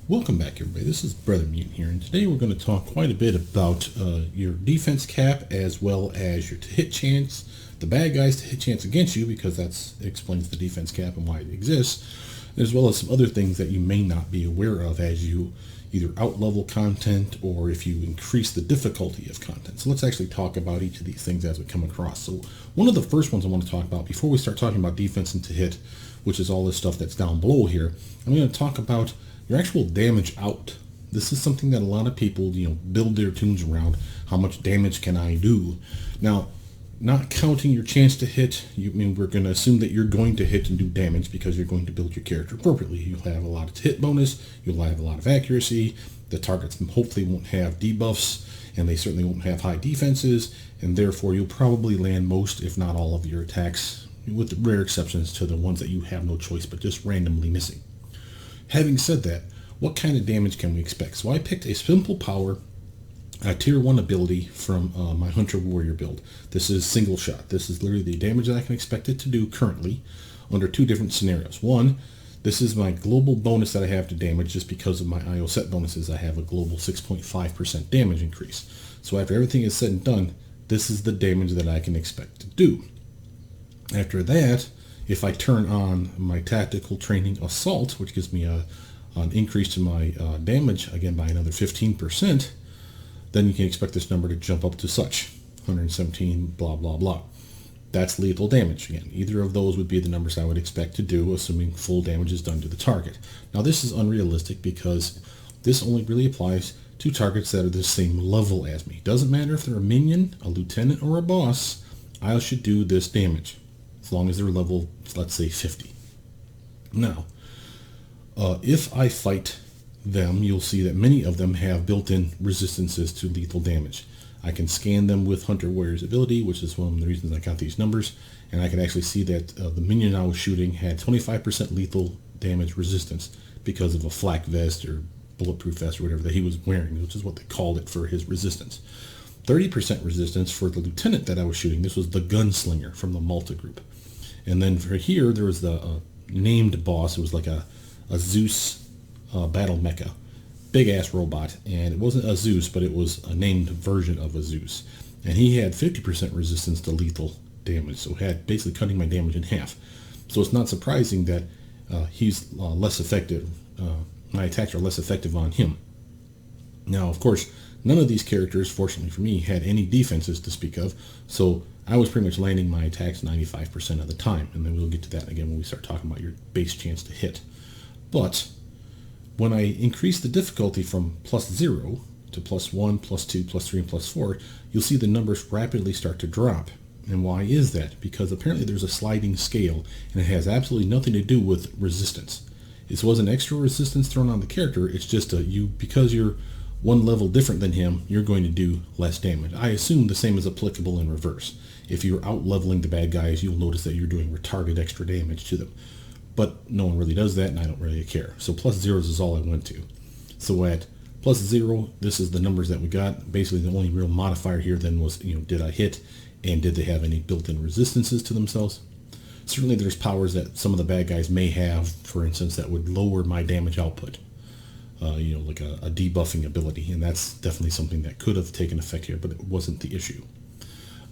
Welcome back, everybody. This is Brothermutant here, and today we're going to talk quite a bit about your defense cap as well as your to hit chance, the bad guys to hit chance against you, because that explains the defense cap and why it exists, as well as some other things that you may not be aware of as you either outlevel content or if you increase the difficulty of content. So let's actually talk about each of these things as we come across. So one of the first ones I want to talk about before we start talking about defense and to hit, which is all this stuff that's down below here, I'm going to talk about your actual damage out. This is something that a lot of people, build their tunes around. How much damage can I do? Now, not counting your chance to hit, we're going to assume that you're going to hit and do damage because you're going to build your character appropriately. You'll have a lot of hit bonus, you'll have a lot of accuracy, the targets hopefully won't have debuffs, and they certainly won't have high defenses, and therefore you'll probably land most, if not all, of your attacks, with rare exceptions to the ones that you have no choice but just randomly missing. Having said that, what kind of damage can we expect? So I picked a simple power, a tier 1 ability from my Hunter Warrior build. This is single shot. This is literally the damage that I can expect it to do currently under two different scenarios. One, this is my global bonus that I have to damage just because of my IO set bonuses. I have a global 6.5% damage increase. So after everything is said and done, this is the damage that I can expect to do. After that, if I turn on my tactical training assault, which gives me an increase to my damage, again by another 15%, then you can expect this number to jump up to such, 117, blah, blah, blah. That's lethal damage. Again, either of those would be the numbers I would expect to do, assuming full damage is done to the target. Now this is unrealistic because this only really applies to targets that are the same level as me. Doesn't matter if they're a minion, a lieutenant, or a boss, I should do this damage, as long as they're level, let's say 50. Now, if I fight them, you'll see that many of them have built-in resistances to lethal damage. I can scan them with Hunter Warrior's ability, which is one of the reasons I got these numbers, and I can actually see that the minion I was shooting had 25% lethal damage resistance because of a flak vest or bulletproof vest or whatever that he was wearing, which is what they called it for his resistance. 30% resistance for the lieutenant that I was shooting. This was the gunslinger from the Malta group. And then for here, there was the named boss. It was like a Zeus battle mecha. Big-ass robot. And it wasn't a Zeus, but it was a named version of a Zeus. And he had 50% resistance to lethal damage. So had basically cutting my damage in half. So it's not surprising that he's less effective. My attacks are less effective on him. Now, of course, none of these characters, fortunately for me, had any defenses to speak of. So I was pretty much landing my attacks 95% of the time, and then we'll get to that again when we start talking about your base chance to hit. But when I increase the difficulty from +0 to +1, +2, +3, and +4, you'll see the numbers rapidly start to drop. And why is that? Because apparently there's a sliding scale, and it has absolutely nothing to do with resistance. It wasn't extra resistance thrown on the character, it's just because you're one level different than him, you're going to do less damage. I assume the same is applicable in reverse. If you're out-leveling the bad guys, you'll notice that you're doing retarded extra damage to them. But no one really does that, and I don't really care. So +0 is all I went to. So at +0, this is the numbers that we got. Basically, the only real modifier here then was, did I hit, and did they have any built-in resistances to themselves? Certainly there's powers that some of the bad guys may have, for instance, that would lower my damage output. Like a debuffing ability, and that's definitely something that could have taken effect here, but it wasn't the issue.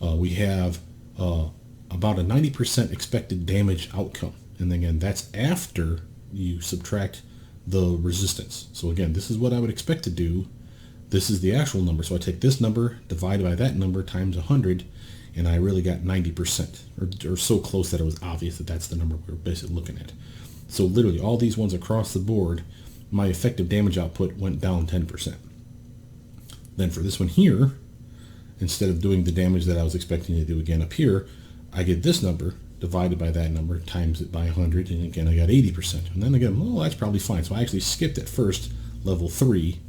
We have about a 90% expected damage outcome, and again, that's after you subtract the resistance. So again, this is what I would expect to do. This is the actual number, so I take this number divided by that number times 100, and I really got 90%, or so close that it was obvious that that's the number we were basically looking at. So literally all these ones across the board, my effective damage output went down 10%. Then for this one here, instead of doing the damage that I was expecting to do again up here, I get this number divided by that number, times it by 100, and again I got 80%. And then again, well, that's probably fine. So I actually skipped at first level 3,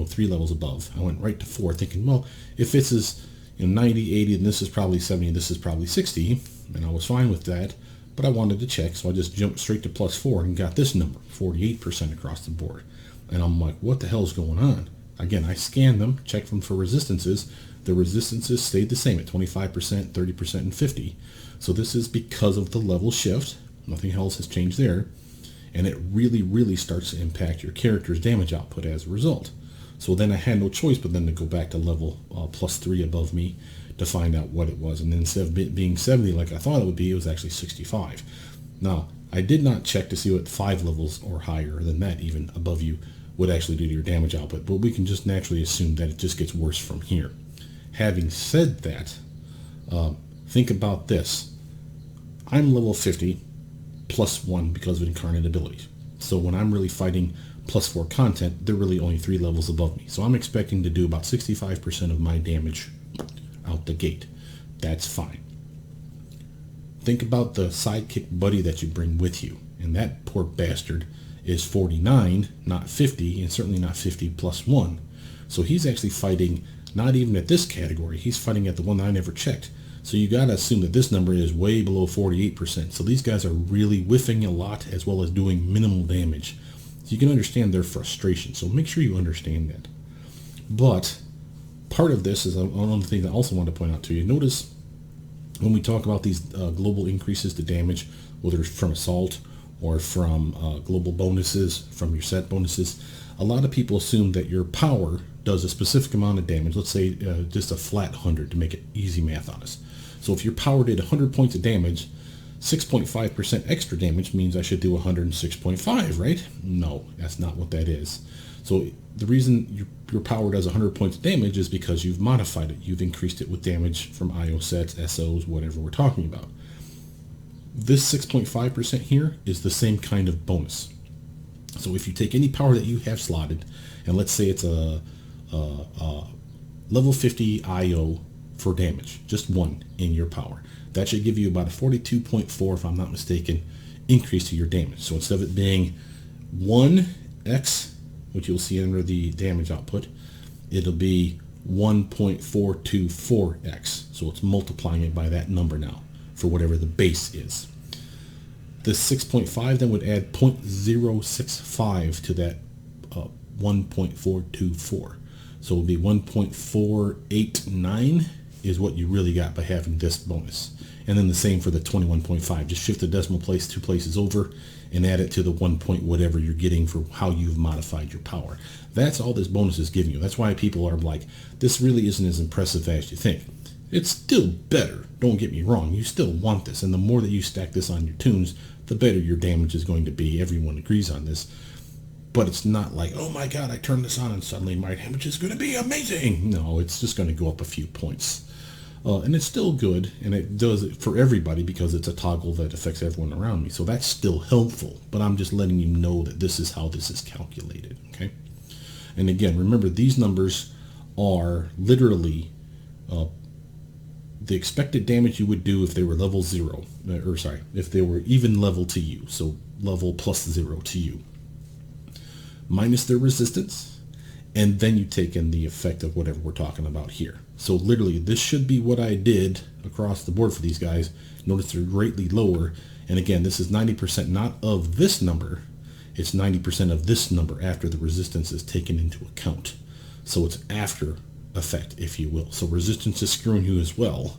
3 levels above. I went right to 4 thinking, well, if this is 90, 80, and this is probably 70, and this is probably 60, and I was fine with that. But I wanted to check, so I just jumped straight to +4 and got this number, 48% across the board. And I'm like, what the hell is going on? Again, I scanned them, checked them for resistances. The resistances stayed the same at 25%, 30%, and 50. So this is because of the level shift. Nothing else has changed there. and it really starts to impact your character's damage output as a result. So then I had no choice but then to go back to level +3 above me to find out what it was. And then instead of being 70 like I thought it would be, it was actually 65. Now, I did not check to see what 5 levels or higher than that even above you would actually do to your damage output, but we can just naturally assume that it just gets worse from here. Having said that, think about this. I'm level 50 +1 because of incarnate abilities. So when I'm really fighting +4 content, they're really only 3 levels above me. So I'm expecting to do about 65% of my damage out the gate. That's fine. Think about the sidekick buddy that you bring with you, and that poor bastard is 49, not 50, and certainly not 50 +1. So he's actually fighting not even at this category, he's fighting at the one that I never checked. So you gotta assume that this number is way below 48%. So these guys are really whiffing a lot as well as doing minimal damage. So you can understand their frustration. So make sure you understand that. But part of this is one of the things I also want to point out to you. Notice when we talk about these global increases to damage, whether it's from assault or from global bonuses, from your set bonuses, a lot of people assume that your power does a specific amount of damage. Let's say just a flat 100 to make it easy math on us. So if your power did 100 points of damage, 6.5% extra damage means I should do 106.5, right? No, that's not what that is. So the reason your power does 100 points of damage is because you've modified it. You've increased it with damage from IO sets, SOs, whatever we're talking about. This 6.5% here is the same kind of bonus. So if you take any power that you have slotted, and let's say it's a level 50 IO for damage, just one in your power, that should give you about a 42.4, if I'm not mistaken, increase to your damage. So instead of it being 1x, which you'll see under the damage output, it'll be 1.424x. So it's multiplying it by that number now for whatever the base is. This 6.5 then would add 0.065 to that 1.424. So it would be 1.489 is what you really got by having this bonus. And then the same for the 21.5. Just shift the decimal place 2 places over and add it to the 1 point whatever you're getting for how you've modified your power. That's all this bonus is giving you. That's why people are like, this really isn't as impressive as you think. It's still better, don't get me wrong. You still want this, and the more that you stack this on your tunes, the better your damage is going to be. Everyone agrees on this. But it's not like, oh my god, I turned this on and suddenly my damage is going to be amazing. No, it's just going to go up a few points. And it's still good, and it does it for everybody because it's a toggle that affects everyone around me. So that's still helpful, but I'm just letting you know that this is how this is calculated, okay? And again, remember, these numbers are literally the expected damage you would do if they were level 0, or sorry, if they were even level to you, so level +0 to you, minus their resistance, and then you take in the effect of whatever we're talking about here. So literally, this should be what I did across the board for these guys. Notice they're greatly lower, and again, this is 90% not of this number, it's 90% of this number after the resistance is taken into account. So it's after effect, if you will. So resistance is screwing you as well,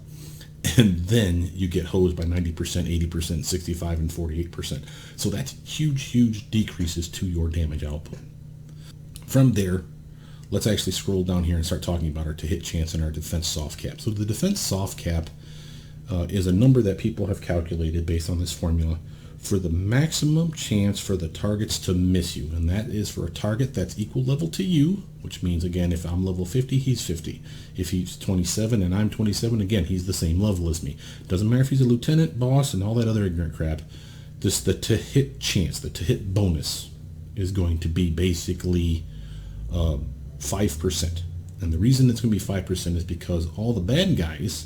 and then you get hosed by 90%, 80%, 65, and 48%. So that's huge decreases to your damage output. From there, let's actually scroll down here and start talking about our to-hit chance and our defense soft cap. So the defense soft cap is a number that people have calculated based on this formula for the maximum chance for the targets to miss you, and that is for a target that's equal level to you, which means, again, if I'm level 50, he's 50. If he's 27 and I'm 27, again, he's the same level as me. Doesn't matter if he's a lieutenant, boss, and all that other ignorant crap. This, the to-hit chance, the to-hit bonus is going to be basically 5%. And the reason it's going to be 5% is because all the bad guys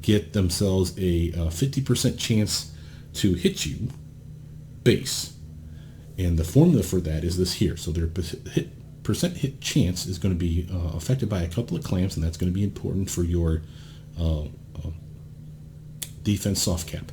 get themselves a 50% chance to hit you base, and the formula for that is this here. So their percent hit chance is going to be affected by a couple of clamps, and that's going to be important for your defense soft cap.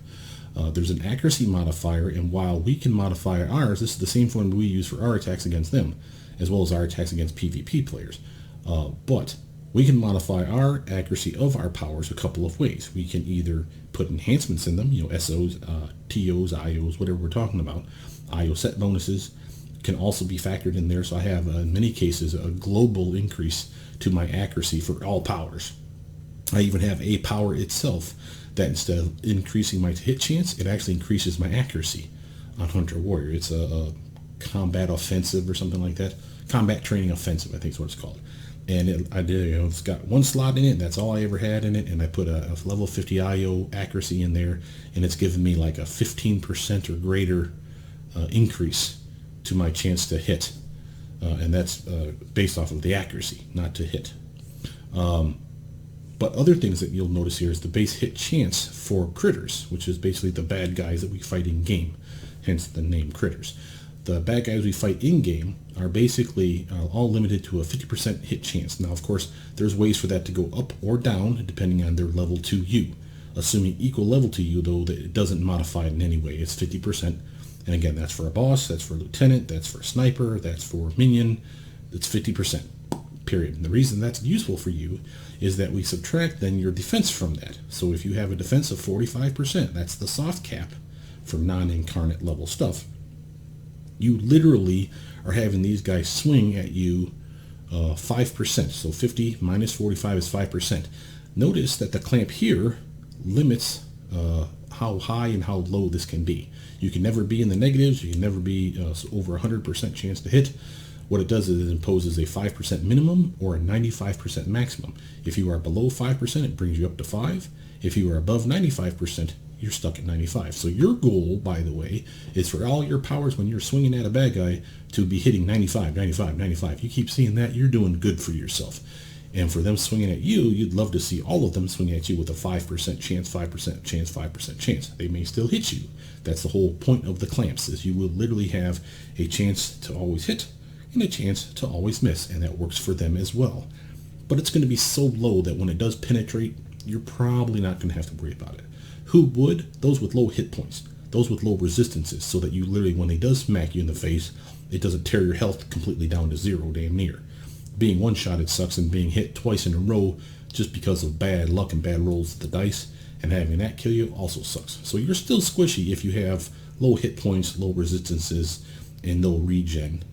There's an accuracy modifier, and while we can modify ours, this is the same formula we use for our attacks against them, as well as our attacks against PvP players. But We can modify our accuracy of our powers a couple of ways. We can either put enhancements in them, SOs, TOs, IOs, whatever we're talking about. IO set bonuses can also be factored in there. So I have, in many cases, a global increase to my accuracy for all powers. I even have a power itself that instead of increasing my hit chance, it actually increases my accuracy on Hunter Warrior. It's a combat offensive or something like that. Combat training offensive, I think is what it's called. And it's got one slot in it. That's all I ever had in it. And I put a level 50 IO accuracy in there, and it's given me like a 15% or greater increase to my chance to hit. And that's based off of the accuracy, not to hit. But other things that you'll notice here is the base hit chance for critters, which is basically the bad guys that we fight in game, hence the name critters. The bad guys we fight in game are basically all limited to a 50% hit chance. Now, of course, there's ways for that to go up or down depending on their level to you. Assuming equal level to you, though, that it doesn't modify it in any way. It's 50%. And again, that's for a boss, that's for a lieutenant, that's for a sniper, that's for minion. It's 50%. Period. And the reason that's useful for you is that we subtract then your defense from that. So if you have a defense of 45%, that's the soft cap for non-incarnate level stuff. You literally are having these guys swing at you 5%. So 50 minus 45 is 5%. Notice that the clamp here limits how high and how low this can be. You can never be in the negatives. You can never be over 100% chance to hit. What it does is it imposes a 5% minimum or a 95% maximum. If you are below 5%, it brings you up to 5. If you are above 95%, you're stuck at 95. So your goal, by the way, is for all your powers when you're swinging at a bad guy to be hitting 95, 95, 95. You keep seeing that, you're doing good for yourself. And for them swinging at you, you'd love to see all of them swing at you with a 5% chance, 5% chance, 5% chance. They may still hit you. That's the whole point of the clamps, is you will literally have a chance to always hit and a chance to always miss, and that works for them as well. But it's going to be so low that when it does penetrate, you're probably not going to have to worry about it. Who would? Those with low hit points, those with low resistances, so that you literally, when they does smack you in the face, it doesn't tear your health completely down to zero, damn near. Being one-shotted sucks, and being hit twice in a row just because of bad luck and bad rolls of the dice and having that kill you also sucks. So you're still squishy if you have low hit points, low resistances, and no regen.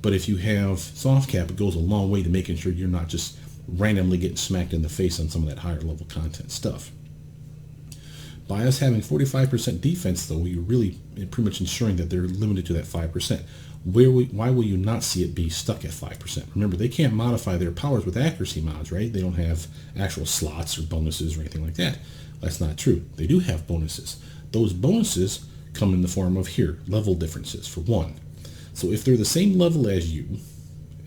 But if you have soft cap, it goes a long way to making sure you're not just randomly getting smacked in the face on some of that higher level content stuff. By us having 45% defense, though, we're really pretty much ensuring that they're limited to that 5%. Why will you not see it be stuck at 5%? Remember, they can't modify their powers with accuracy mods, right? They don't have actual slots or bonuses or anything like that. That's not true. They do have bonuses. Those bonuses come in the form of here, level differences, for one. So if they're the same level as you,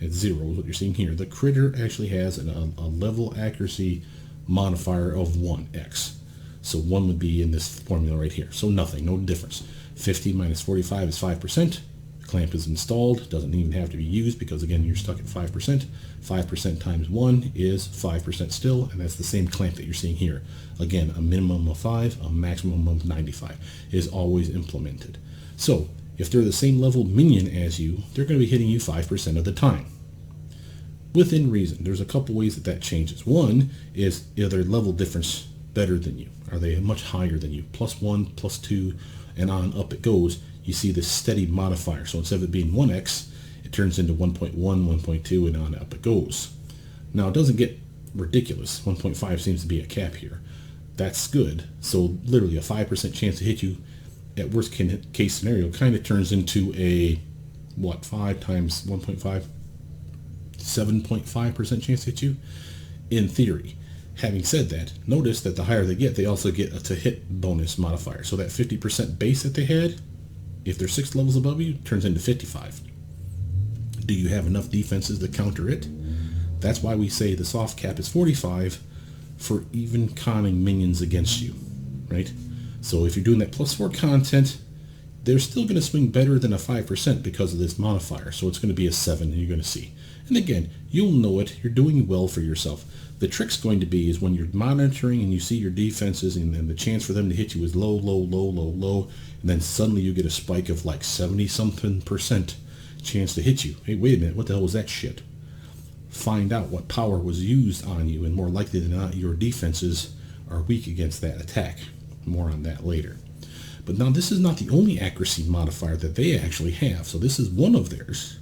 at 0, what you're seeing here, the critter actually has a level accuracy modifier of 1x. So 1 would be in this formula right here. So nothing, no difference. 50 minus 45 is 5%. Clamp is installed, doesn't even have to be used because, again, you're stuck at 5%. 5% times 1 is 5% still, and that's the same clamp that you're seeing here. Again, a minimum of 5, a maximum of 95 is always implemented. So if they're the same level minion as you, they're going to be hitting you 5% of the time. Within reason. There's a couple ways that changes. One is their level difference better than you? Are they much higher than you? +1, +2, and on up it goes. You see this steady modifier. So instead of it being 1x, it turns into 1.1, 1.2, and on up it goes. Now it doesn't get ridiculous. 1.5 seems to be a cap here. That's good. So literally a 5% chance to hit you at worst case scenario kind of turns into a, 5 times 1.5? 7.5% chance to hit you? In theory. Having said that, notice that the higher they get, they also get a to hit bonus modifier. So that 50% base that they had, if they're 6 levels above you, turns into 55. Do you have enough defenses to counter it? That's why we say the soft cap is 45 for even conning minions against you, right? So if you're doing that +4 content, they're still going to swing better than a 5% because of this modifier. So it's going to be a 7, and you're going to see. And again, you'll know it. You're doing well for yourself. The trick's going to be is when you're monitoring and you see your defenses and then the chance for them to hit you is low, low, low, low, low, and then suddenly you get a spike of like 70-something% chance to hit you. Hey, wait a minute, what the hell was that shit? find out what power was used on you, and more likely than not, your defenses are weak against that attack. More on that later. But now this is not the only accuracy modifier that they actually have. So this is one of theirs.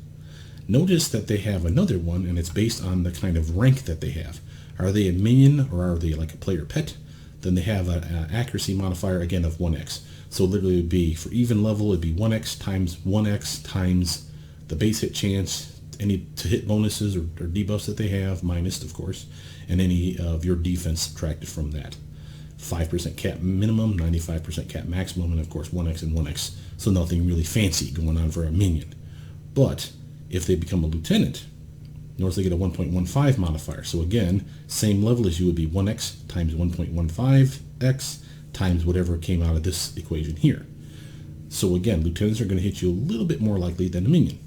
Notice that they have another one, and it's based on the kind of rank that they have. Are they a minion, or are they like a player pet? Then they have an accuracy modifier, again, of 1x. So literally it would be, for even level, it'd be 1x times 1x times the base hit chance, any to hit bonuses or debuffs that they have, minus, of course, and any of your defense subtracted from that. 5% cap minimum, 95% cap maximum, and of course 1x and 1x. So nothing really fancy going on for a minion. But if they become a lieutenant, notice they get a 1.15 modifier. So again, same level as you would be 1x times 1.15x times whatever came out of this equation here. So again, lieutenants are going to hit you a little bit more likely than a minion.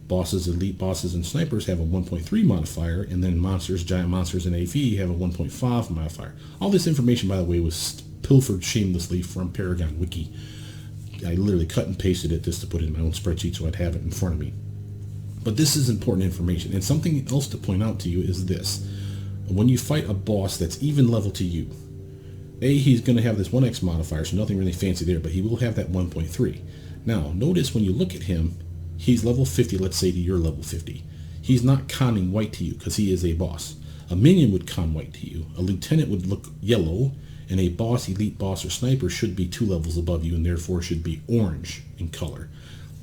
Bosses, elite bosses, and snipers have a 1.3 modifier, and then monsters, giant monsters, and AV have a 1.5 modifier. All this information, by the way, was pilfered shamelessly from Paragon Wiki. I literally cut and pasted it just to put it in my own spreadsheet so I'd have it in front of me. But this is important information, and something else to point out to you is this. When you fight a boss that's even level to you, he's going to have this 1x modifier, so nothing really fancy there, but he will have that 1.3. Now, notice when you look at him, he's level 50, let's say, to your level 50. He's not conning white to you because he is a boss. A minion would con white to you. A lieutenant would look yellow, and a boss, elite boss, or sniper should be 2 levels above you and therefore should be orange in color.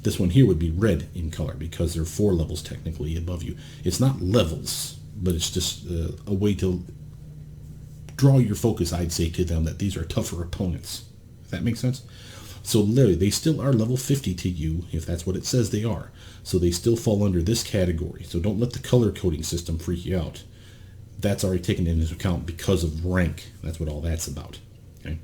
This one here would be red in color because they're 4 levels technically above you. It's not levels, but it's just a way to draw your focus, I'd say, to them that these are tougher opponents. If that makes sense? So literally, they still are level 50 to you, if that's what it says they are. So they still fall under this category. So don't let the color coding system freak you out. That's already taken into account because of rank. That's what all that's about. Okay.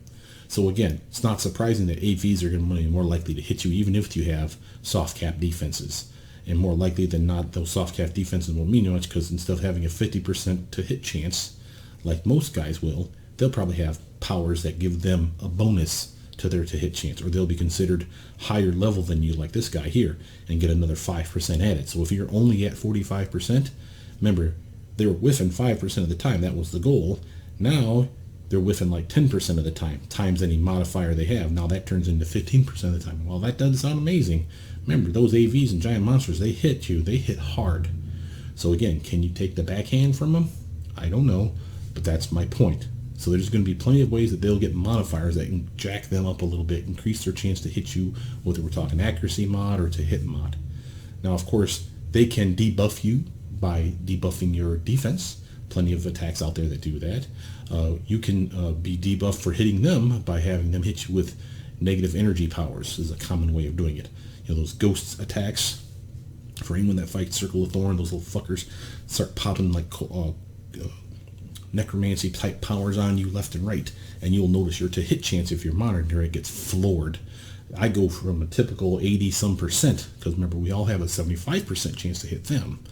So again, it's not surprising that AVs are going to be more likely to hit you even if you have soft cap defenses. And more likely than not, those soft cap defenses won't mean much because instead of having a 50% to hit chance, like most guys will, they'll probably have powers that give them a bonus to their to hit chance, or they'll be considered higher level than you, like this guy here, and get another 5% added. So if you're only at 45%, remember, they were whiffing 5% of the time. That was the goal. Now they're whiffing like 10% of the time, times any modifier they have. Now that turns into 15% of the time. Well, that doesn't sound amazing. Remember, those AVs and giant monsters, they hit you. They hit hard. So again, can you take the backhand from them? I don't know, but that's my point. So there's going to be plenty of ways that they'll get modifiers that can jack them up a little bit, increase their chance to hit you, whether we're talking accuracy mod or to hit mod. Now, of course, they can debuff you by debuffing your defense. Plenty of attacks out there that do that. You can be debuffed for hitting them by having them hit you with negative energy powers. This is a common way of doing it. You know, those ghost attacks, for anyone that fights Circle of Thorn, those little fuckers start popping like necromancy type powers on you left and right, and you'll notice your to hit chance, if you're monitoring it, gets floored. I go from a typical 80 some percent, because remember, we all have a 75% chance to hit them.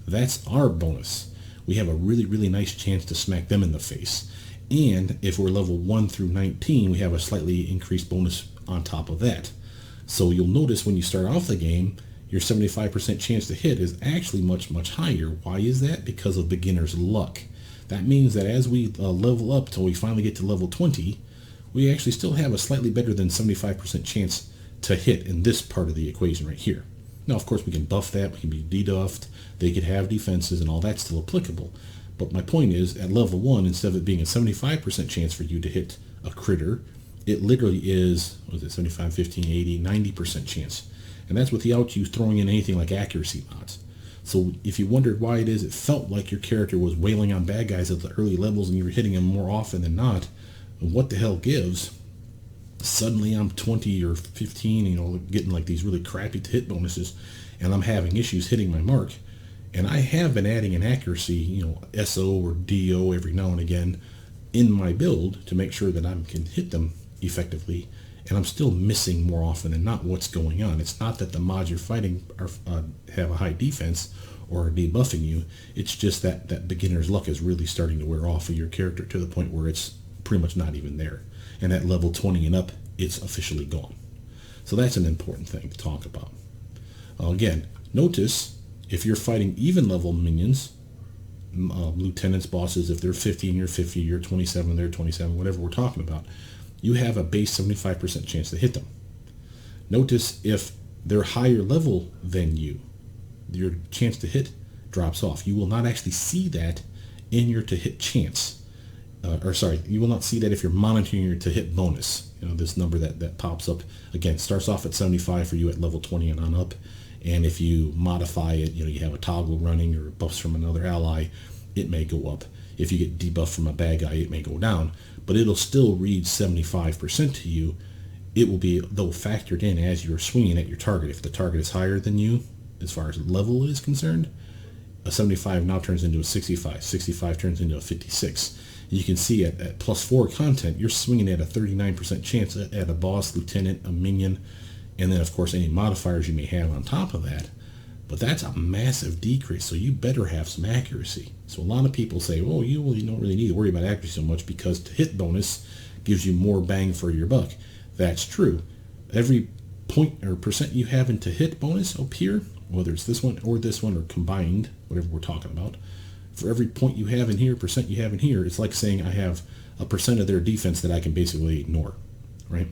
That's our bonus. We have a really nice chance to smack them in the face, and if we're level 1 through 19, we have a slightly increased bonus on top of that. So you'll notice when you start off the game, your 75% chance to hit is actually much higher. Why is that? Because of beginner's luck. That means that as we level up till we finally get to level 20, we actually still have a slightly better than 75% chance to hit in this part of the equation right here. Now, of course, we can buff that, we can be debuffed, they could have defenses, and all that's still applicable. But my point is, at level 1, instead of it being a 75% chance for you to hit a critter, it literally is, what is it, 75, 15, 80, 90% chance. And that's without you throwing in anything like accuracy mods. So if you wondered why it is, it felt like your character was wailing on bad guys at the early levels and you were hitting them more often than not, what the hell gives? Suddenly I'm 20 or 15, you know, getting like these really crappy hit bonuses, and I'm having issues hitting my mark. And I have been adding an accuracy, you know, SO or DO every now and again in my build to make sure that I can hit them effectively, and I'm still missing more often than not what's going on. It's not that the mods you're fighting are, have a high defense or are debuffing you. It's just that beginner's luck is really starting to wear off of your character to the point where it's pretty much not even there. And at level 20 and up, it's officially gone. So that's an important thing to talk about. Again, notice if you're fighting even level minions, lieutenants, bosses, if they're 50 and you're 50, you're 27, they're 27, whatever we're talking about, you have a base 75% chance to hit them. Notice if they're higher level than you, your chance to hit drops off. You will not actually see that in your to hit chance. You will not see that if you're monitoring your to hit bonus. This number that pops up, again, starts off at 75 for you at level 20 and on up. And if you modify it, you have a toggle running or buffs from another ally, it may go up. If you get debuffed from a bad guy, it may go down. But it'll still read 75% to you. It will be, though, factored in as you're swinging at your target. If the target is higher than you, as far as level is concerned, a 75 now turns into a 65. 65 turns into a 56. You can see at +4 content, you're swinging at a 39% chance at a boss, lieutenant, a minion, and then, of course, any modifiers you may have on top of that. But that's a massive decrease, so you better have some accuracy. So a lot of people say, well, you don't really need to worry about accuracy so much because to hit bonus gives you more bang for your buck. That's true. Every point or percent you have in to hit bonus up here, whether it's this one or combined, whatever we're talking about, for every point you have in here, percent you have in here, it's like saying I have a percent of their defense that I can basically ignore, right?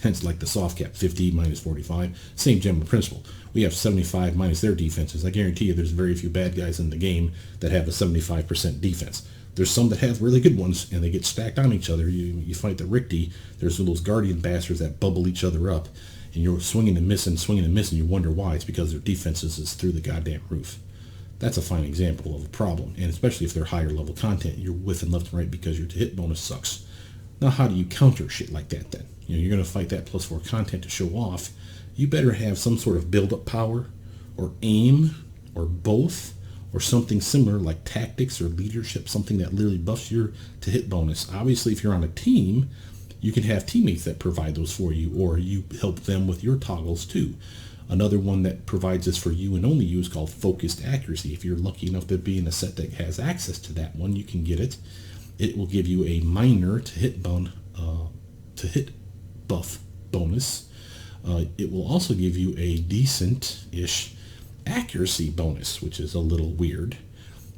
Hence, like the soft cap, 50 minus 45, same general principle. We have 75 minus their defenses. I guarantee you there's very few bad guys in the game that have a 75% defense. There's some that have really good ones, and they get stacked on each other. You fight the Richty, there's those guardian bastards that bubble each other up, and you're swinging and missing, you wonder why. It's because their defenses is through the goddamn roof. That's a fine example of a problem, and especially if they're higher level content, you're whiffing left and right because your hit bonus sucks. Now, how do you counter shit like that then? You're going to fight that +4 content to show off. You better have some sort of build-up power, or aim, or both, or something similar like tactics or leadership, something that literally buffs your to hit bonus. Obviously, if you're on a team, you can have teammates that provide those for you, or you help them with your toggles too. Another one that provides this for you and only you is called focused accuracy. If you're lucky enough to be in a set that has access to that one, you can get it. It will give you a minor to hit buff bonus. It will also give you a decent-ish accuracy bonus, which is a little weird.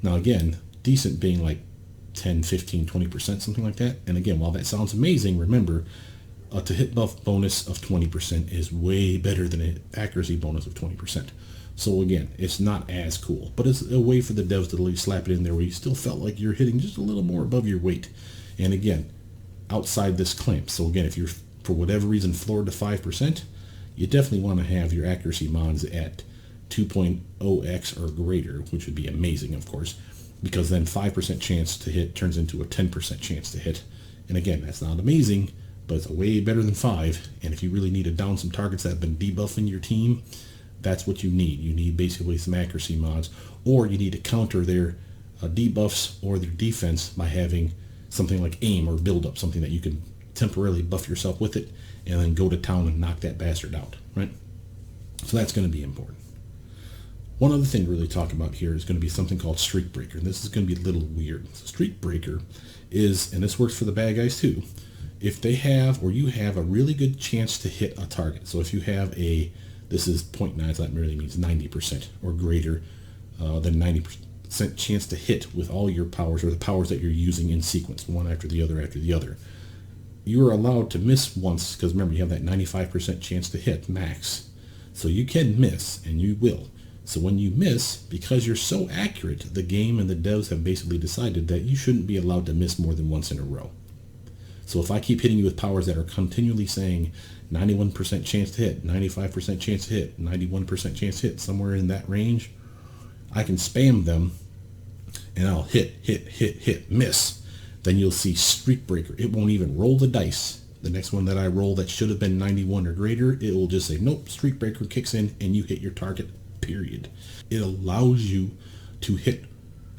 Now again, decent being like 10, 15, 20%, something like that. And again, while that sounds amazing, remember, a to hit buff bonus of 20% is way better than an accuracy bonus of 20%. So again, it's not as cool, but it's a way for the devs to really slap it in there where you still felt like you're hitting just a little more above your weight. And again, outside this clamp. So again, if you're, for whatever reason, floored to 5%, you definitely want to have your accuracy mods at 2.0x or greater, which would be amazing, of course, because then 5% chance to hit turns into a 10% chance to hit. And again, that's not amazing, but it's way better than 5. And if you really need to down some targets that have been debuffing your team, that's what you need. You need basically some accuracy mods, or you need to counter their debuffs or their defense by having something like aim or build up, something that you can temporarily buff yourself with it and then go to town and knock that bastard out, right? So that's going to be important. One other thing to really talk about here is going to be something called Streak Breaker. And this is going to be a little weird. So Streak Breaker is, and this works for the bad guys too, if they have, or you have a really good chance to hit a target. So if you have a, this is 0.9, so that really means 90% or greater than 90% chance to hit with all your powers, or the powers that you're using in sequence, one after the other after the other. You are allowed to miss once, because remember, you have that 95% chance to hit max. So you can miss, and you will. So when you miss, because you're so accurate, the game and the devs have basically decided that you shouldn't be allowed to miss more than once in a row. So if I keep hitting you with powers that are continually saying 91% chance to hit, 95% chance to hit, 91% chance to hit, somewhere in that range, I can spam them and I'll hit, miss. Then you'll see Streak Breaker. It won't even roll the dice. The next one that I roll that should have been 91 or greater, it will just say, nope, Streak Breaker kicks in and you hit your target, period. It allows you to hit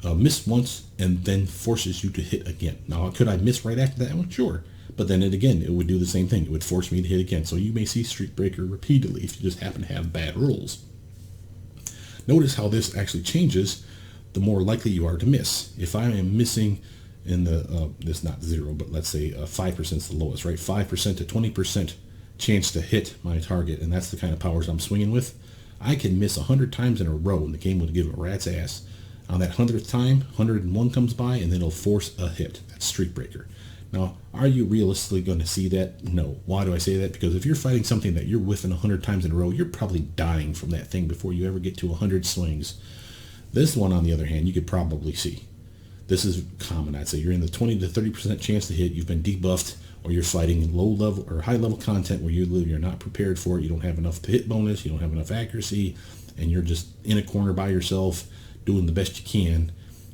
miss once and then forces you to hit again. Now, could I miss right after that one? Sure. But then it would do the same thing. It would force me to hit again. So you may see Streak Breaker repeatedly if you just happen to have bad rolls. Notice how this actually changes the more likely you are to miss. If I am missing in the, this not 0, but let's say 5% is the lowest, right? 5% to 20% chance to hit my target, and that's the kind of powers I'm swinging with. I can miss 100 times in a row, and the game would give a rat's ass. On that 100th time, 101 comes by, and then it'll force a hit. That's streak breaker. Now, are you realistically going to see that? No. Why do I say that? Because if you're fighting something that you're whiffing 100 times in a row, you're probably dying from that thing before you ever get to 100 swings. This one, on the other hand, you could probably see. This is common, I'd say. You're in the 20 to 30% chance to hit. You've been debuffed, or you're fighting low level or high level content where you're not prepared for it. You don't have enough to hit bonus. You don't have enough accuracy, and you're just in a corner by yourself doing the best you can.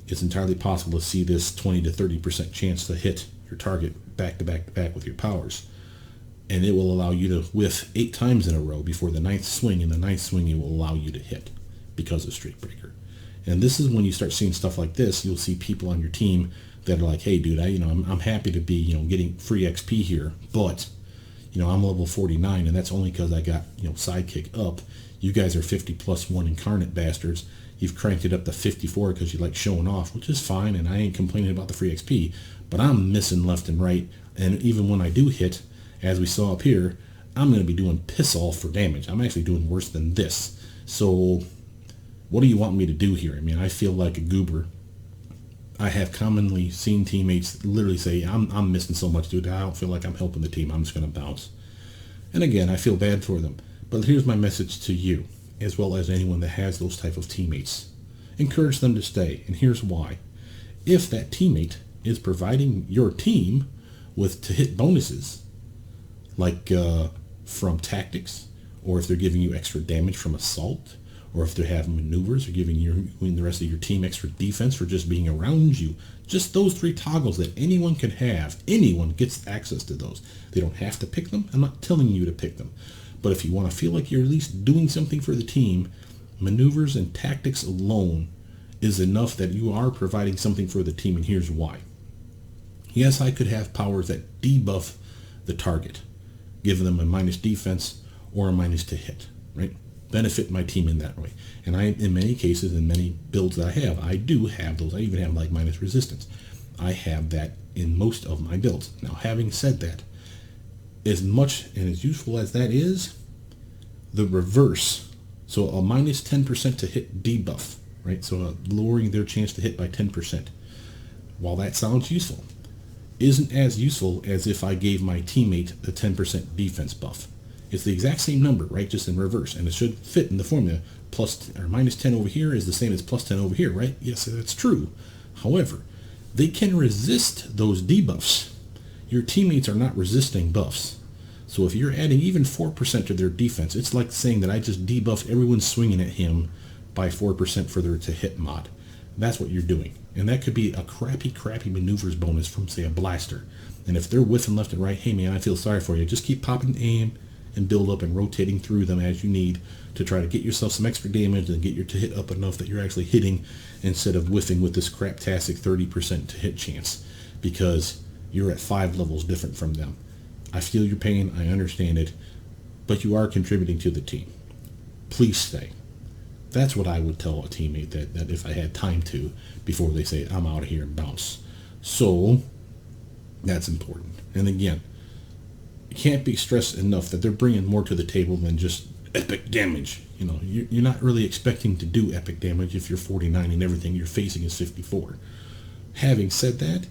It's entirely possible to see this 20 to 30% chance to hit your target back to back to back with your powers. And it will allow you to whiff 8 times in a row before the 9th swing, and the 9th swing it will allow you to hit because of streak breaker. And this is when you start seeing stuff like this. You'll see people on your team that are like, hey dude, I'm happy to be, getting free XP here, but I'm level 49, and that's only because I got, sidekick up. You guys are 50 plus 1 incarnate bastards. You've cranked it up to 54 because you like showing off, which is fine, and I ain't complaining about the free XP, but I'm missing left and right. And even when I do hit, as we saw up here, I'm going to be doing piss all for damage. I'm actually doing worse than this. So what do you want me to do here? I mean, I feel like a goober. I have commonly seen teammates literally say, I'm missing so much, dude. I don't feel like I'm helping the team. I'm just going to bounce. And again, I feel bad for them. But here's my message to you, as well as anyone that has those type of teammates. Encourage them to stay, and here's why. If that teammate is providing your team with to hit bonuses, like from tactics, or if they're giving you extra damage from assault, or if they're having maneuvers, or giving you and the rest of your team extra defense for just being around you, just those 3 toggles that anyone can have, anyone gets access to those. They don't have to pick them. I'm not telling you to pick them. But if you want to feel like you're at least doing something for the team, maneuvers and tactics alone is enough that you are providing something for the team, and here's why. Yes, I could have powers that debuff the target, giving them a minus defense or a minus to hit, right? Benefit my team in that way. And I, in many cases, in many builds that I do have those. I even have like minus resistance. I have that in most of my builds. Now, having said that, as much and as useful as that is, the reverse, so a minus 10% to hit debuff, right? So lowering their chance to hit by 10%. While that sounds useful, isn't as useful as if I gave my teammate a 10% defense buff. It's the exact same number, right? Just in reverse, and it should fit in the formula. Plus or minus 10 over here is the same as plus 10 over here, right? Yes, that's true. However, they can resist those debuffs. Your teammates are not resisting buffs. So if you're adding even 4% to their defense, it's like saying that I just debuffed everyone swinging at him by 4% for their to hit mod. That's what you're doing. And that could be a crappy maneuvers bonus from, say, a blaster. And if they're whiffing left and right, hey man, I feel sorry for you. Just keep popping aim and build up and rotating through them as you need to try to get yourself some extra damage and get your to hit up enough that you're actually hitting instead of whiffing with this craptastic 30% to hit chance, because you're at 5 levels different from them. I feel your pain, I understand it, but you are contributing to the team. Please stay. That's what I would tell a teammate that if I had time to, before they say, I'm out of here and bounce. So that's important. And again, it can't be stressed enough that they're bringing more to the table than just epic damage. You're not really expecting to do epic damage if you're 49 and everything you're facing is 54. Having said that,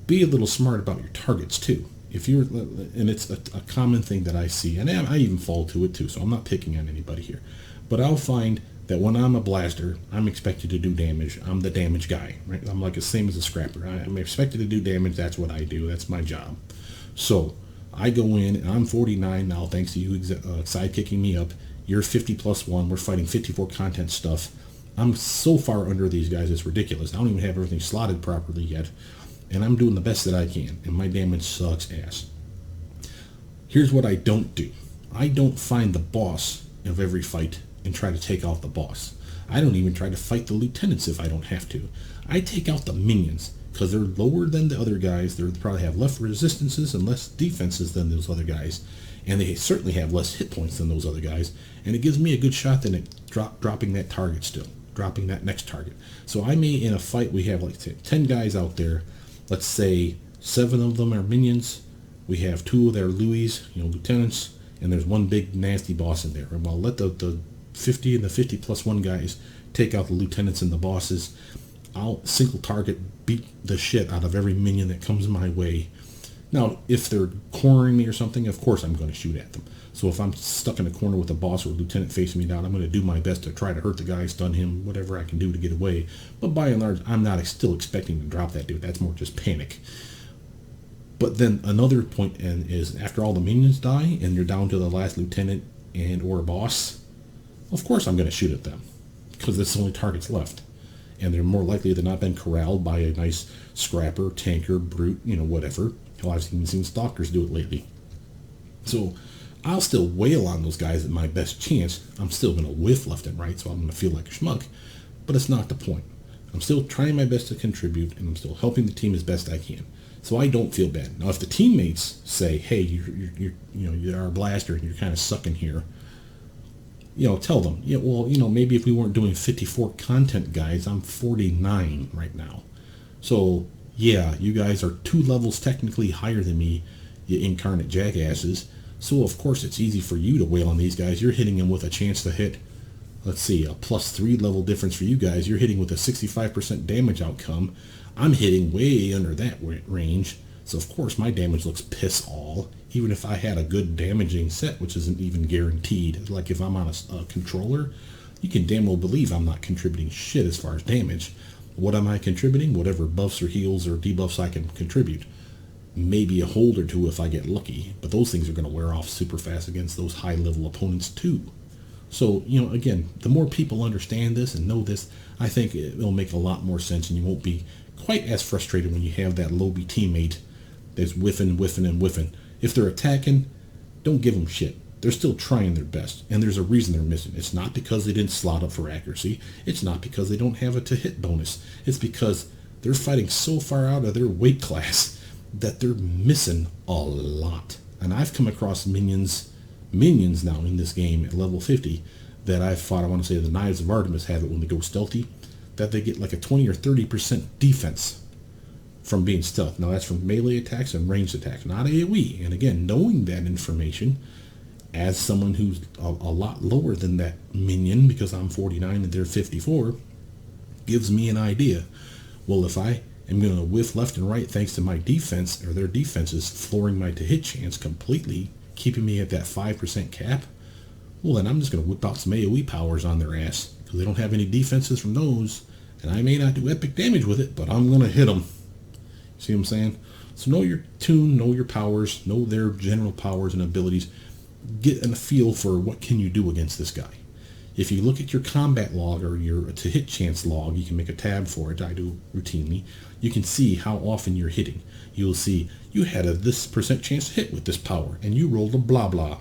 be a little smart about your targets too. If you're, and it's a common thing that I see, and I even fall to it too, so I'm not picking on anybody here, but I'll find that when I'm a blaster, I'm expected to do damage. I'm the damage guy, right? I'm like the same as a scrapper. I'm expected to do damage. That's what I do. That's my job. So I go in, and I'm 49 now, thanks to you sidekicking me up. You're 50 plus 1. We're fighting 54 content stuff. I'm so far under these guys, it's ridiculous. I don't even have everything slotted properly yet, and I'm doing the best that I can, and my damage sucks ass. Here's what I don't do. I don't find the boss of every fight and try to take out the boss. I don't even try to fight the lieutenants if I don't have to. I take out the minions, because they're lower than the other guys. They probably have less resistances and less defenses than those other guys, and they certainly have less hit points than those other guys, and it gives me a good shot at dropping that target still, dropping that next target. So I may, in a fight, we have like 10 guys out there. Let's say 7 of them are minions. We have 2 of their Louis, lieutenants, and there's one big nasty boss in there. Well, let the 50 and the 50 plus 1 guys take out the lieutenants and the bosses. I'll single target beat the shit out of every minion that comes my way. Now, if they're cornering me or something, of course I'm going to shoot at them. So if I'm stuck in a corner with a boss or a lieutenant facing me down, I'm going to do my best to try to hurt the guy, stun him, whatever I can do to get away. But by and large, I'm not still expecting to drop that dude. That's more just panic. But then another point is after all the minions die and you're down to the last lieutenant and or boss, of course I'm going to shoot at them because it's the only targets left. And they're more likely than not been corralled by a nice scrapper, tanker, brute, whatever. Hell, I've even seen stalkers do it lately. So I'll still wail on those guys at my best chance. I'm still going to whiff left and right, so I'm going to feel like a schmuck. But it's not the point. I'm still trying my best to contribute, and I'm still helping the team as best I can. So I don't feel bad. Now, if the teammates say, "Hey, you're our blaster, and you're kind of sucking here," tell them, maybe if we weren't doing 54 content guys, I'm 49 right now. So yeah, you guys are 2 levels technically higher than me, you incarnate jackasses. So of course it's easy for you to wail on these guys. You're hitting them with a chance to hit, let's see, a +3 level difference for you guys. You're hitting with a 65% damage outcome. I'm hitting way under that range. So of course my damage looks piss all, even if I had a good damaging set, which isn't even guaranteed. Like if I'm on a controller, you can damn well believe I'm not contributing shit as far as damage. What am I contributing? Whatever buffs or heals or debuffs I can contribute. Maybe a hold or two if I get lucky, but those things are going to wear off super fast against those high level opponents too. So, again, the more people understand this and know this, I think it'll make a lot more sense, and you won't be quite as frustrated when you have that lowbie teammate that's whiffing. If they're attacking, don't give them shit. They're still trying their best, and there's a reason they're missing. It's not because they didn't slot up for accuracy. It's not because they don't have a to-hit bonus. It's because they're fighting so far out of their weight class that they're missing a lot. And I've come across minions now in this game at level 50 that I've fought. I want to say the Knives of Artemis have it when they go stealthy, that they get like a 20 or 30% defense from being stealth. Now that's from melee attacks and ranged attacks, not AoE. And again, knowing that information as someone who's a lot lower than that minion, because I'm 49 and they're 54, gives me an idea. Well, if I am going to whiff left and right thanks to my defense, or their defenses flooring my to-hit chance completely, keeping me at that 5% cap, well, then I'm just going to whip out some AoE powers on their ass, because they don't have any defenses from those, and I may not do epic damage with it, but I'm going to hit them. See what I'm saying? So know your tune, know your powers, know their general powers and abilities. Get a feel for what can you do against this guy. If you look at your combat log or your to-hit chance log, you can make a tab for it. I do routinely. You can see how often you're hitting. You'll see you had this % chance to hit with this power, and you rolled a blah blah.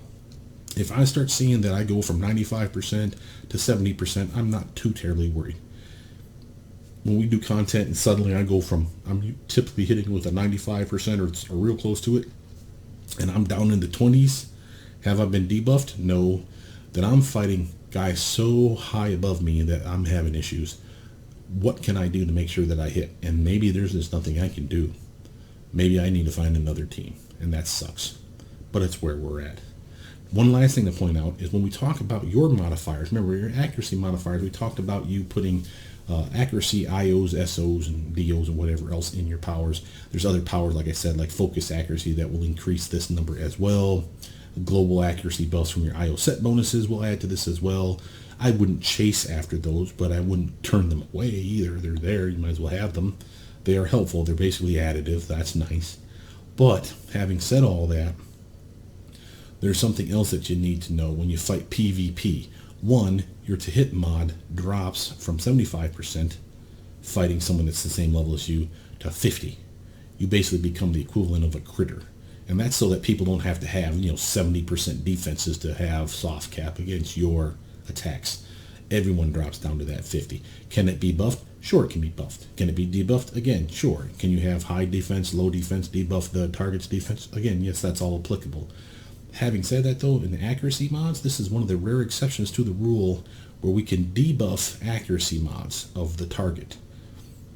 If I start seeing that I go from 95% to 70%, I'm not too terribly worried. When we do content and suddenly I'm typically hitting with a 95% or real close to it, and I'm down in the 20s, have I been debuffed? No. Then I'm fighting guys so high above me that I'm having issues. What can I do to make sure that I hit? And maybe there's just nothing I can do. Maybe I need to find another team, and that sucks. But it's where we're at. One last thing to point out is when we talk about your modifiers, remember your accuracy modifiers, we talked about you putting accuracy IOs, SOs, and DOs, and whatever else in your powers. There's other powers, like I said, like focus accuracy that will increase this number as well. Global accuracy buffs from your IO set bonuses will add to this as well. I wouldn't chase after those, but I wouldn't turn them away either. They're there. You might as well have them. They are helpful. They're basically additive. That's nice. But having said all that, there's something else that you need to know when you fight PvP. One, your to-hit mod drops from 75% fighting someone that's the same level as you to 50. You basically become the equivalent of a critter. And that's so that people don't have to have, 70% defenses to have soft cap against your attacks. Everyone drops down to that 50. Can it be buffed? Sure, it can be buffed. Can it be debuffed? Again, sure. Can you have high defense, low defense, debuff the target's defense? Again, yes, that's all applicable. Having said that, though, in the accuracy mods, this is one of the rare exceptions to the rule where we can debuff accuracy mods of the target.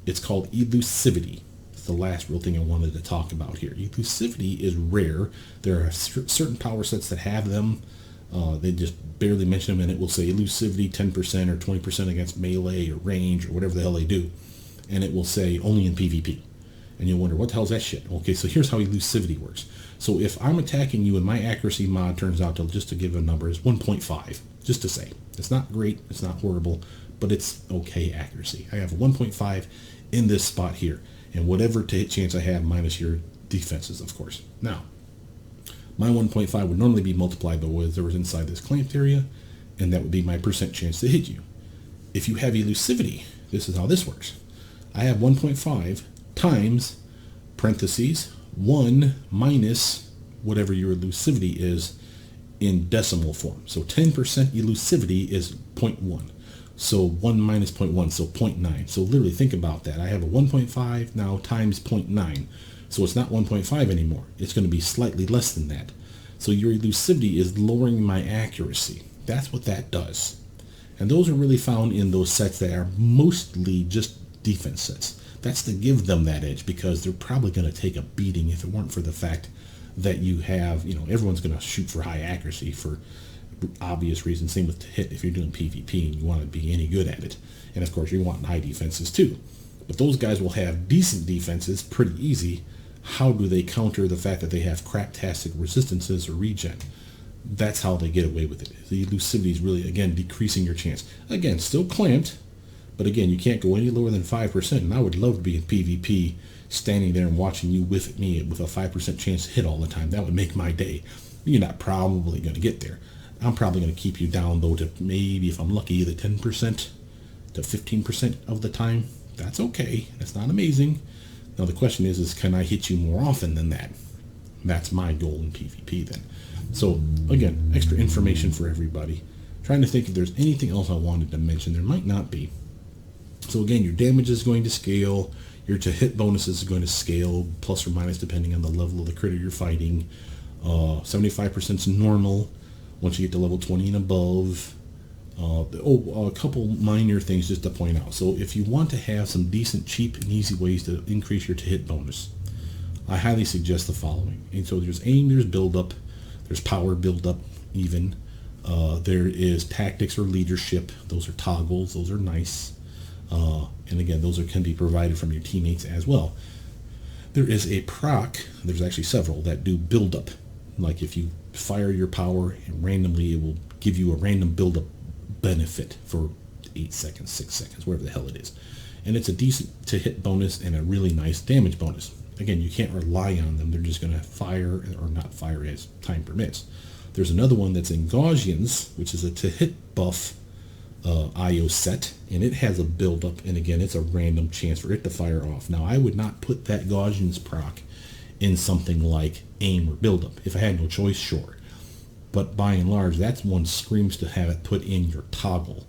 It's called elusivity. It's the last real thing I wanted to talk about here. Elusivity is rare. There are certain power sets that have them. They just barely mention them, and it will say elusivity 10% or 20% against melee or range or whatever the hell they do. And it will say only in PvP. And you'll wonder, what the hell is that shit? Okay, so here's how elusivity works. So if I'm attacking you and my accuracy mod turns out to, just to give a number, is 1.5, just to say. It's not great, it's not horrible, but it's okay accuracy. I have a 1.5 in this spot here. And whatever to hit chance I have minus your defenses, of course. Now, my 1.5 would normally be multiplied by whatever's inside this clamped area, and that would be my percent chance to hit you. If you have elusivity, this is how this works. I have 1.5 times, parentheses, 1 minus whatever your elusivity is in decimal form. So 10% elusivity is 0.1. So 1 minus 0.1, so 0.9. So literally think about that. I have a 1.5 now times 0.9. So it's not 1.5 anymore. It's going to be slightly less than that. So your elusivity is lowering my accuracy. That's what that does. And those are really found in those sets that are mostly just defense sets. That's to give them that edge, because they're probably going to take a beating if it weren't for the fact that you have, everyone's going to shoot for high accuracy for obvious reasons. Same with to hit if you're doing PvP and you want to be any good at it. And of course you want high defenses too. But those guys will have decent defenses pretty easy. How do they counter the fact that they have craptastic resistances or regen? That's how they get away with it. The elusivity is really, again, decreasing your chance. Again, still clamped, but again, you can't go any lower than 5%. And I would love to be in PvP standing there and watching you whiff at me with a 5% chance to hit all the time. That would make my day. You're not probably going to get there. I'm probably going to keep you down, though, to maybe, if I'm lucky, either 10% to 15% of the time. That's okay. That's not amazing. Now, the question is can I hit you more often than that? That's my goal in PvP then. So, again, extra information for everybody. Trying to think if there's anything else I wanted to mention. There might not be. So, again, your damage is going to scale. Your to-hit bonuses are going to scale, plus or minus, depending on the level of the critter you're fighting. 75% is normal once you get to level 20 and above. A couple minor things just to point out. So if you want to have some decent, cheap, and easy ways to increase your to-hit bonus, I highly suggest the following. And so there's aim, there's build-up, there's power build-up even. There is tactics or leadership. Those are toggles. Those are nice. And again, those can be provided from your teammates as well. There is a proc, there's actually several, that do build-up. Like if you fire your power and randomly, it will give you a random build-up benefit for 8 seconds, 6 seconds, whatever the hell it is. And it's a decent to-hit bonus and a really nice damage bonus. Again, you can't rely on them. They're just going to fire or not fire as time permits. There's another one that's in Gaussians, which is a to-hit buff IO set, and it has a build-up, and again, it's a random chance for it to fire off. Now, I would not put that Gaussians proc in something like aim or build-up. If I had no choice, sure. But by and large, that's one screams to have it put in your toggle.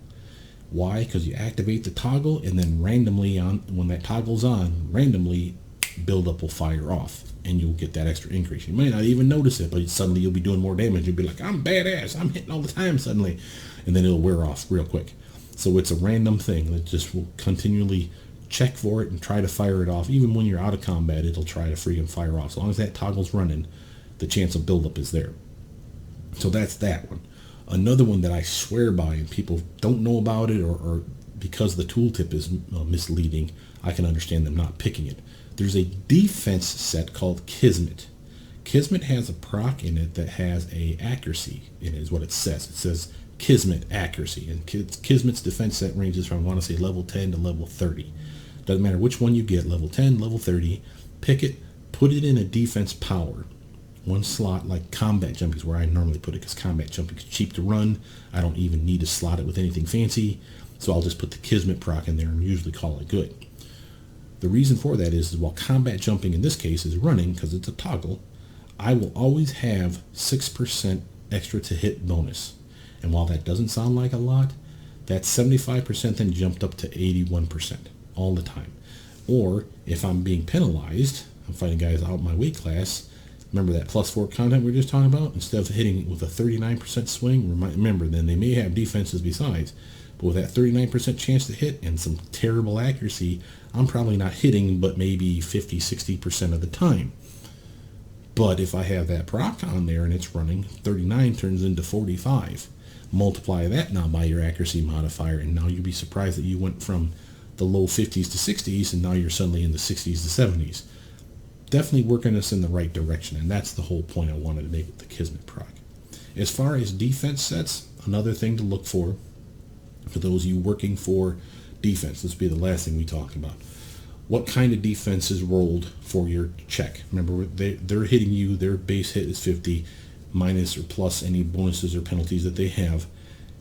Why? Because you activate the toggle, and then randomly, when that toggle's on, randomly build-up will fire off, and you'll get that extra increase. You may not even notice it, but suddenly you'll be doing more damage. You'll be like, I'm badass, I'm hitting all the time suddenly. And then it'll wear off real quick. So it's a random thing that just will continually check for it and try to fire it off. Even when you're out of combat, it'll try to freaking fire off. As long as that toggle's running, the chance of build-up is there. So that's that one. Another one that I swear by, and people don't know about it, or because the tooltip is misleading, I can understand them not picking it. There's a defense set called Kismet. Kismet has a proc in it that has a accuracy in it, is what it says. It says Kismet accuracy, and Kismet's defense set ranges from, I want to say, level 10 to level 30. Doesn't matter which one you get, level 10, level 30, pick it, put it in a defense power. One slot like combat jumping is where I normally put it, because combat jumping is cheap to run. I don't even need to slot it with anything fancy, so I'll just put the Kismet proc in there and usually call it good. The reason for that is while combat jumping in this case is running, because it's a toggle, I will always have 6% extra to hit bonus. And while that doesn't sound like a lot, that 75% then jumped up to 81% all the time. Or if I'm being penalized, I'm fighting guys out my weight class, remember that +4 content we were just talking about? Instead of hitting with a 39% swing, remember, then they may have defenses besides, but with that 39% chance to hit and some terrible accuracy, I'm probably not hitting but maybe 50-60% of the time. But if I have that proc on there and it's running, 39 turns into 45. Multiply that now by your accuracy modifier, and now you'd be surprised that you went from the low 50s to 60s, and now you're suddenly in the 60s to 70s. Definitely working us in the right direction, and that's the whole point I wanted to make with the Kismet proc. As far as defense sets, another thing to look for those of you working for defense, this will be the last thing we talk about. What kind of defense is rolled for your check? Remember, they're hitting you, their base hit is 50, minus or plus any bonuses or penalties that they have,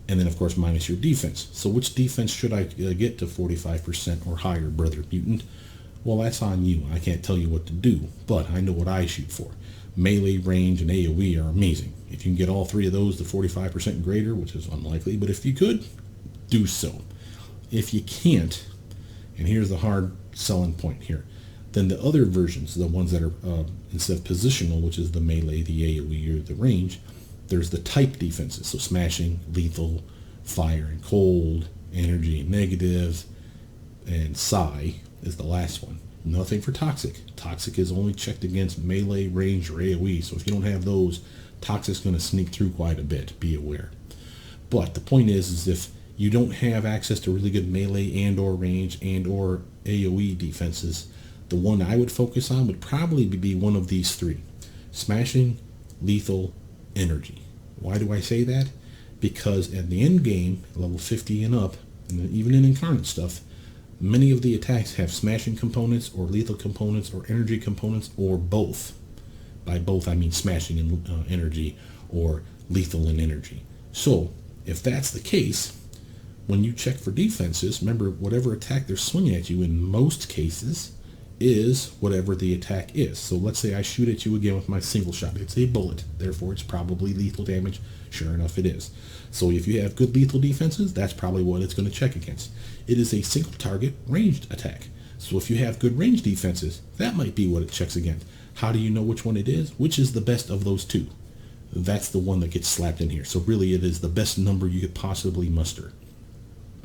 and then of course minus your defense. So which defense should I get to 45% or higher, Brother Mutant? Well, that's on you. I can't tell you what to do, but I know what I shoot for. Melee, range, and AoE are amazing. If you can get all three of those to 45% greater, which is unlikely, but if you could, do so. If you can't, and here's the hard selling point here, then the other versions, the ones that are instead of positional, which is the melee, the AoE, or the range, there's the type defenses. So smashing, lethal, fire and cold, energy and negative, and psi is the last one. Nothing for toxic. Toxic is only checked against melee, range, or AoE. So if you don't have those, toxic's going to sneak through quite a bit. Be aware. But the point is if you don't have access to really good melee and or range and or AoE defenses, the one I would focus on would probably be one of these three: smashing, lethal, energy. Why do I say that? Because at the end game, level 50 and up, and even in incarnate stuff, many of the attacks have smashing components or lethal components or energy components or both. By both I mean smashing and energy, or lethal and energy. So if that's the case, when you check for defenses, remember whatever attack they're swinging at you in most cases is whatever the attack is. So let's say I shoot at you again with my single shot. It's a bullet, therefore it's probably lethal damage. Sure enough, it is. So if you have good lethal defenses, that's probably what it's going to check against. It is a single target ranged attack. So if you have good range defenses, that might be what it checks against. How do you know which one it is? Which is the best of those two? That's the one that gets slapped in here. So really it is the best number you could possibly muster.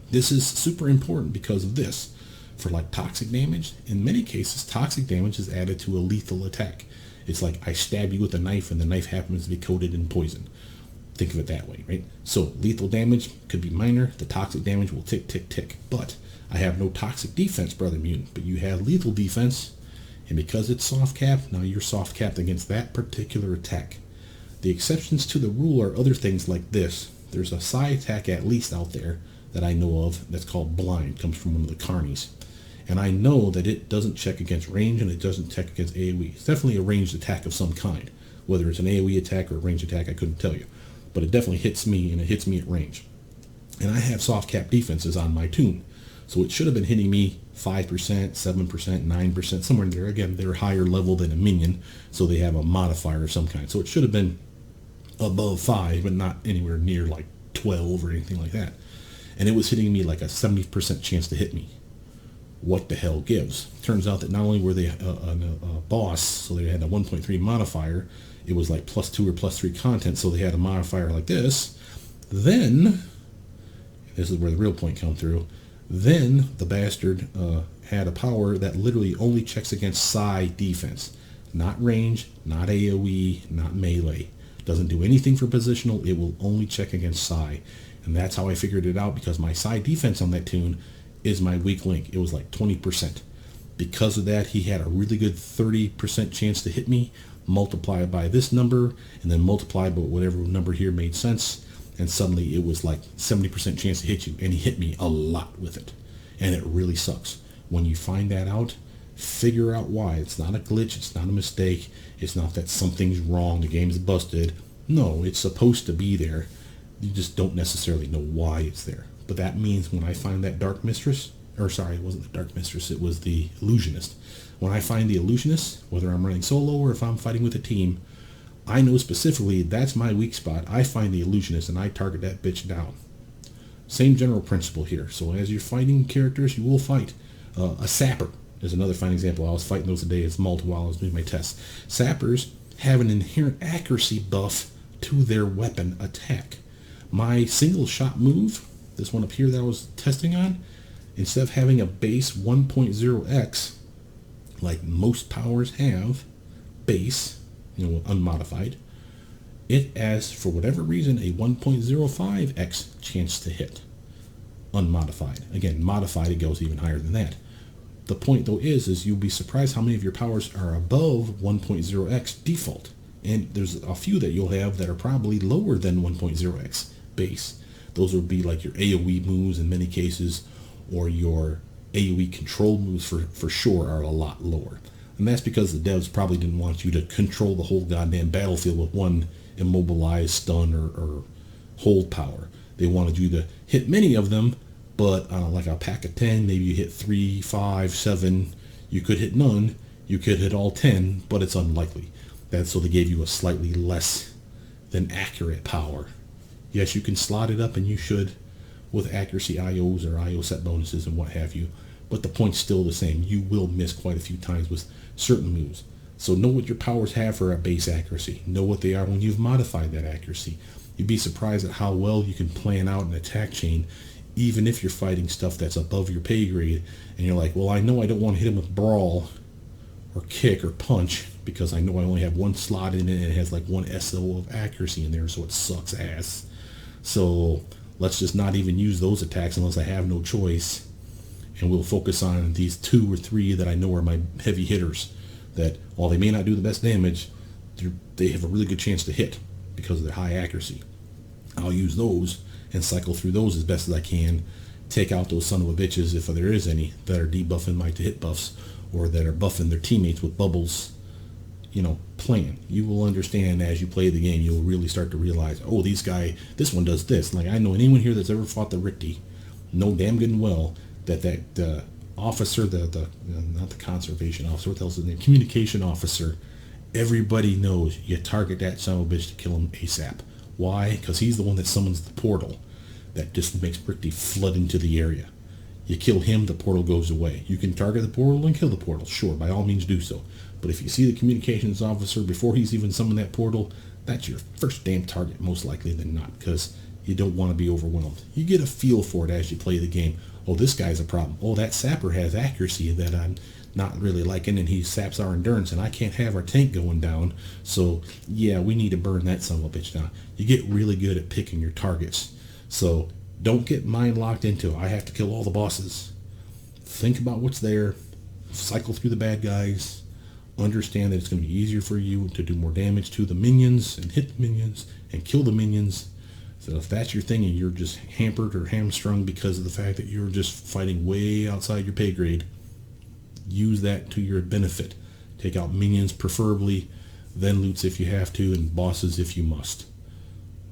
This is super important because of this. For like toxic damage, in many cases, toxic damage is added to a lethal attack. It's like I stab you with a knife and the knife happens to be coated in poison. Think of it that way, right? So lethal damage could be minor. The toxic damage will tick, tick, tick. But I have no toxic defense, Brother Mutant, but you have lethal defense. And because it's soft capped, now you're soft capped against that particular attack. The exceptions to the rule are other things like this. There's a psi attack at least out there that I know of that's called blind. It comes from one of the carnies. And I know that it doesn't check against range and it doesn't check against AoE. It's definitely a ranged attack of some kind. Whether it's an AoE attack or a ranged attack, I couldn't tell you. But it definitely hits me, and it hits me at range. And I have soft cap defenses on my tune. So it should have been hitting me 5%, 7%, 9%, somewhere in there. Again, they're higher level than a minion, so they have a modifier of some kind. So it should have been above 5, but not anywhere near like 12 or anything like that. And it was hitting me like a 70% chance to hit me. What the hell gives? Turns out that not only were they a boss, so they had a 1.3 modifier, it was like +2 or +3 content, so they had a modifier like this. Then, this is where the real point comes through, then the bastard had a power that literally only checks against psi defense. Not range, not AoE, not melee. Doesn't do anything for positional, it will only check against psi. And that's how I figured it out, because my psi defense on that tune is my weak link. It was like 20%. Because of that, he had a really good 30% chance to hit me. Multiply it by this number, and then multiply by whatever number here made sense, and suddenly it was like 70% chance to hit you, and he hit me a lot with it. And it really sucks. When you find that out, figure out why. It's not a glitch, it's not a mistake, it's not that something's wrong, the game's busted. No, it's supposed to be there. You just don't necessarily know why it's there. But that means when I find that Dark Mistress, or sorry, it wasn't the Dark Mistress, it was the Illusionist. When I find the Illusionist, whether I'm running solo or if I'm fighting with a team, I know specifically that's my weak spot. I find the Illusionist and I target that bitch down. Same general principle here. So as you're fighting characters, you will fight. A Sapper is another fine example. I was fighting those today as Malta while I was doing my tests. Sappers have an inherent accuracy buff to their weapon attack. My single shot move, this one up here that I was testing on, instead of having a base 1.0x, like most powers have, base, unmodified, it has, for whatever reason, a 1.05x chance to hit. Unmodified. Again, modified, it goes even higher than that. The point, though, is you'll be surprised how many of your powers are above 1.0x default. And there's a few that you'll have that are probably lower than 1.0x base. Those would be like your AoE moves in many cases, or your AoE control moves for sure are a lot lower. And that's because the devs probably didn't want you to control the whole goddamn battlefield with one immobilized, stun, or hold power. They wanted you to hit many of them, but like a pack of 10, maybe you hit 3, 5, 7. You could hit none. You could hit all 10, but it's unlikely. That's so they gave you a slightly less than accurate power. Yes, you can slot it up, and you should, with accuracy IOs or IO set bonuses and what have you. But the point's still the same. You will miss quite a few times with certain moves. So know what your powers have for a base accuracy. Know what they are when you've modified that accuracy. You'd be surprised at how well you can plan out an attack chain, even if you're fighting stuff that's above your pay grade. And you're like, well, I know I don't want to hit him with brawl or kick or punch, because I know I only have one slot in it and it has like one SO of accuracy in there, so it sucks ass. So let's just not even use those attacks unless I have no choice. And we'll focus on these 2 or 3 that I know are my heavy hitters, that while they may not do the best damage, they have a really good chance to hit because of their high accuracy. I'll use those and cycle through those as best as I can, take out those son of a bitches, if there is any, that are debuffing my to hit buffs, or that are buffing their teammates with bubbles. Plan. You will understand as you play the game. You'll really start to realize, oh, this one does this. Like, I know anyone here that's ever fought the Richty, know damn good and well that officer, not the conservation officer, what the hell is his name? Communication officer. Everybody knows you target that son of a bitch to kill him ASAP. Why? Because he's the one that summons the portal that just makes Richty flood into the area. You kill him, the portal goes away. You can target the portal and kill the portal. Sure, by all means do so. But if you see the communications officer before he's even summoned that portal, that's your first damn target, most likely than not, because you don't want to be overwhelmed. You get a feel for it as you play the game. Oh, this guy's a problem. Oh, that sapper has accuracy that I'm not really liking, and he saps our endurance, and I can't have our tank going down. So, yeah, we need to burn that son of a bitch down. You get really good at picking your targets. So, don't get mind locked into, I have to kill all the bosses. Think about what's there. Cycle through the bad guys. Understand that it's going to be easier for you to do more damage to the minions and hit the minions and kill the minions. So if that's your thing and you're just hampered or hamstrung because of the fact that you're just fighting way outside your pay grade, use that to your benefit. Take out minions preferably, then loots if you have to, and bosses if you must.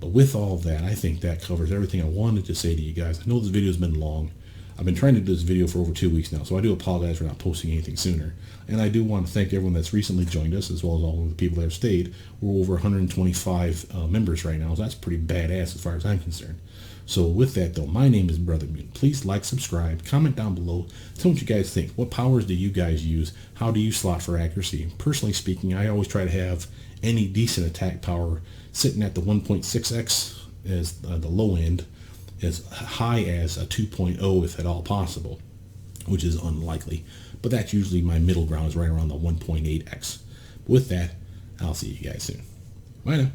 But with all of that, I think that covers everything I wanted to say to you guys. I know this video has been long. I've been trying to do this video for over 2 weeks now, so I do apologize for not posting anything sooner. And I do want to thank everyone that's recently joined us, as well as all of the people that have stayed. We're over 125 members right now, so that's pretty badass as far as I'm concerned. So with that, though, my name is Brothermutant. Please like, subscribe, comment down below. Tell me what you guys think. What powers do you guys use? How do you slot for accuracy? Personally speaking, I always try to have any decent attack power sitting at the 1.6x as the low end, as high as a 2.0 if at all possible, which is unlikely. But that's usually my middle ground, is right around the 1.8x. With that, I'll see you guys soon. Bye now.